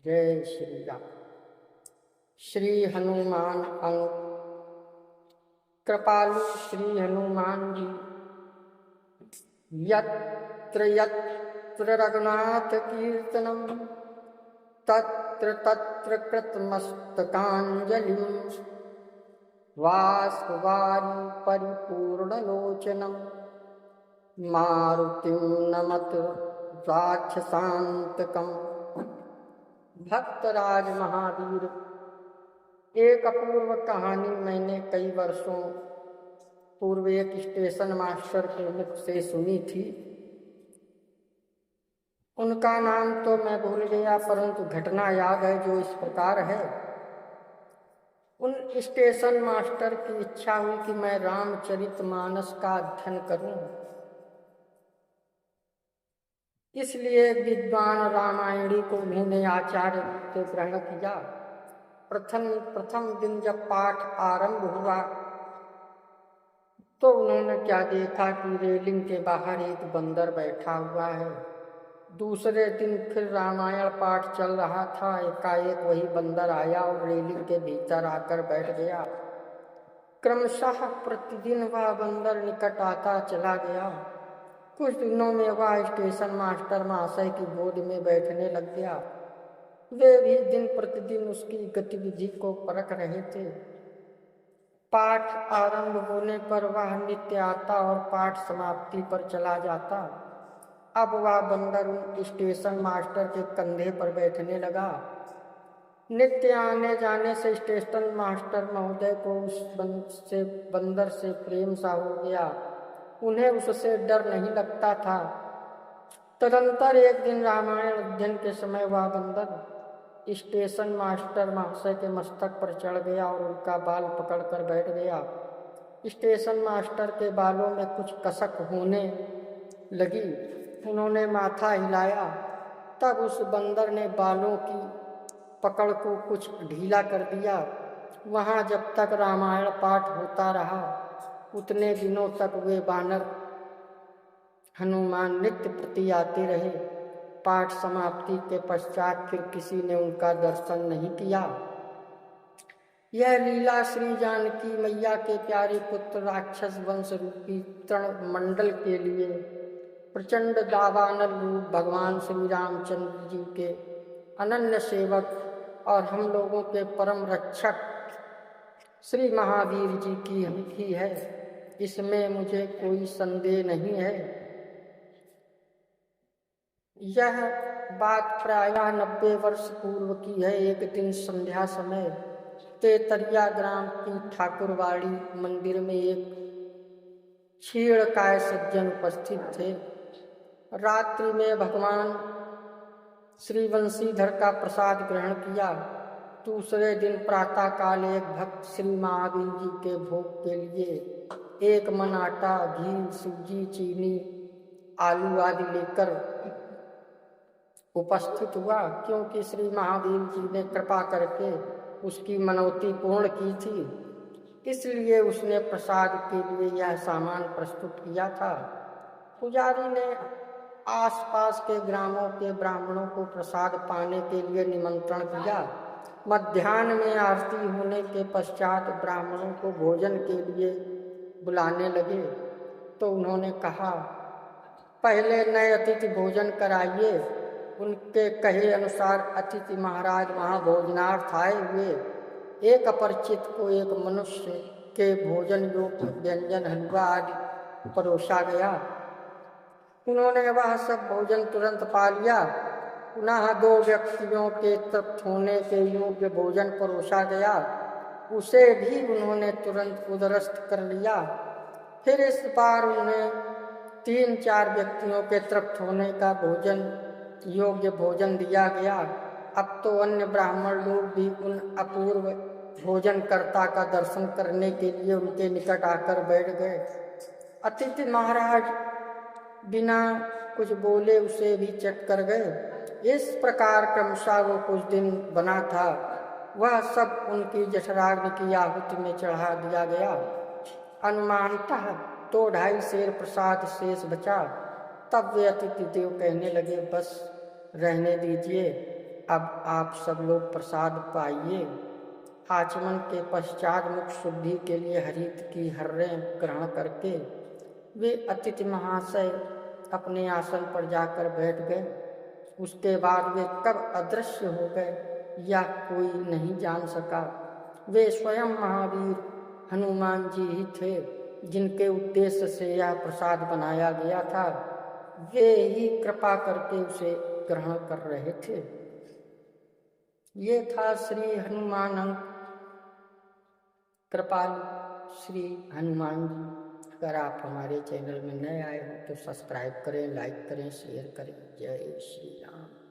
जय श्री राम। श्री हनुमान अंक। कृपालु श्री हनुमान जी यत्र यत्र रघुनाथ कीर्तनम तत्र तत्र कृतमस्तकांजलिं वाष्पवारि परिपूर्णलोचनं मारुतिं नमत राक्षसांतकम्। भक्तराज महावीर। एक अपूर्व कहानी मैंने कई वर्षों पूर्व एक स्टेशन मास्टर के मुख से सुनी थी। उनका नाम तो मैं भूल गया, परंतु घटना याद है जो इस प्रकार है। उन स्टेशन मास्टर की इच्छा हुई कि मैं रामचरितमानस का अध्ययन करूं। इसलिए विद्वान रामायणी को उन्होंने आचार्य से ग्रहण किया। प्रथम दिन जब पाठ आरंभ हुआ तो उन्होंने क्या देखा कि रेलिंग के बाहर एक बंदर बैठा हुआ है। दूसरे दिन फिर रामायण पाठ चल रहा था। एकाएक वही बंदर आया और रेलिंग के भीतर आकर बैठ गया। क्रमशः प्रतिदिन वह बंदर निकट आता चला गया। कुछ दिनों में वह स्टेशन मास्टर महाशय की गोद में बैठने लग गया। वे भी दिन प्रतिदिन उसकी गतिविधि को परख रहे थे। पाठ आरंभ होने पर वह नित्य आता और पाठ समाप्ति पर चला जाता। अब वह बंदर उन स्टेशन मास्टर के कंधे पर बैठने लगा। नित्य आने जाने से स्टेशन मास्टर महोदय को उस बंदर से प्रेम सा हो गया। उन्हें उससे डर नहीं लगता था। तदंतर एक दिन रामायण अध्ययन के समय वह बंदर स्टेशन मास्टर महाशय के मस्तक पर चढ़ गया और उनका बाल पकड़कर बैठ गया। स्टेशन मास्टर के बालों में कुछ कसक होने लगी। उन्होंने माथा हिलाया। तब उस बंदर ने बालों की पकड़ को कुछ ढीला कर दिया। वहाँ जब तक रामायण पाठ होता रहा उतने दिनों तक वे बानर हनुमान नित्य प्रति आते रहे। पाठ समाप्ति के पश्चात फिर किसी ने उनका दर्शन नहीं किया। यह लीला श्री जानकी मैया के प्यारे पुत्र राक्षस वंश रूपी तृण मंडल के लिए प्रचंड दावानल रूप भगवान श्री रामचंद्र जी के अनन्य सेवक और हम लोगों के परम रक्षक श्री महावीर जी की ही है, इसमें मुझे कोई संदेह नहीं है। यह बात प्रायः 90 वर्ष पूर्व की है। एक दिन संध्या समय तेतरिया ग्राम की ठाकुरवाड़ी मंदिर में एक क्षीणकाय सज्जन उपस्थित थे। रात्रि में भगवान श्री वंशीधर का प्रसाद ग्रहण किया। दूसरे दिन प्रातः काल एक भक्त श्री महावीर जी के भोग के लिए एक मन आटा, घी, सूजी, चीनी, आलू आदि लेकर उपस्थित हुआ। क्योंकि श्री महावीर जी ने कृपा करके उसकी मनौती पूर्ण की थी, इसलिए उसने प्रसाद के लिए यह सामान प्रस्तुत किया था। पुजारी ने आसपास के ग्रामों के ब्राह्मणों को प्रसाद पाने के लिए निमंत्रण दिया। मध्याह्न में आरती होने के पश्चात ब्राह्मणों को भोजन के लिए बुलाने लगे तो उन्होंने कहा, पहले नए अतिथि भोजन कराइए। उनके कहे अनुसार अतिथि महाराज वहाँ भोजनार्थ आए हुए। एक अपरिचित को एक मनुष्य के भोजन योग्य व्यंजन, हलवा आदि परोसा गया। उन्होंने वह सब भोजन तुरंत पा लिया। पुनः 2 व्यक्तियों के तृप्त होने के योग्य भोजन परोसा गया, उसे भी उन्होंने तुरंत उदरस्थ कर लिया। फिर इस बार उन्हें 3-4 व्यक्तियों के तृप्त होने का भोजन योग्य भोजन दिया गया। अब तो अन्य ब्राह्मण लोग भी उन अपूर्व भोजनकर्ता का दर्शन करने के लिए उनके निकट आकर बैठ गए। अतिथि महाराज बिना कुछ बोले उसे भी चट कर गए। इस प्रकार क्रमशः वो कुछ दिन बना था। वह सब उनकी जठराग्नि की आहुति में चढ़ा दिया गया। अनुमानतः 2-2.5 सेर प्रसाद शेष बचा। तब वे अतिथि देव कहने लगे, बस रहने दीजिए, अब आप सब लोग प्रसाद पाइए। आचमन के पश्चात मुख शुद्धि के लिए हरित की हर्रें ग्रहण करके वे अतिथि महाशय अपने आसन पर जाकर बैठ गए। उसके बाद वे कब अदृश्य हो गए या कोई नहीं जान सका। वे स्वयं महावीर हनुमान जी ही थे जिनके उद्देश्य से यह प्रसाद बनाया गया था। वे ही कृपा करके उसे ग्रहण कर रहे थे। ये था श्री हनुमान कृपालु श्री हनुमान जी। अगर आप हमारे चैनल में नए आए हो तो सब्सक्राइब करें, लाइक करें, शेयर करें। जय श्री राम।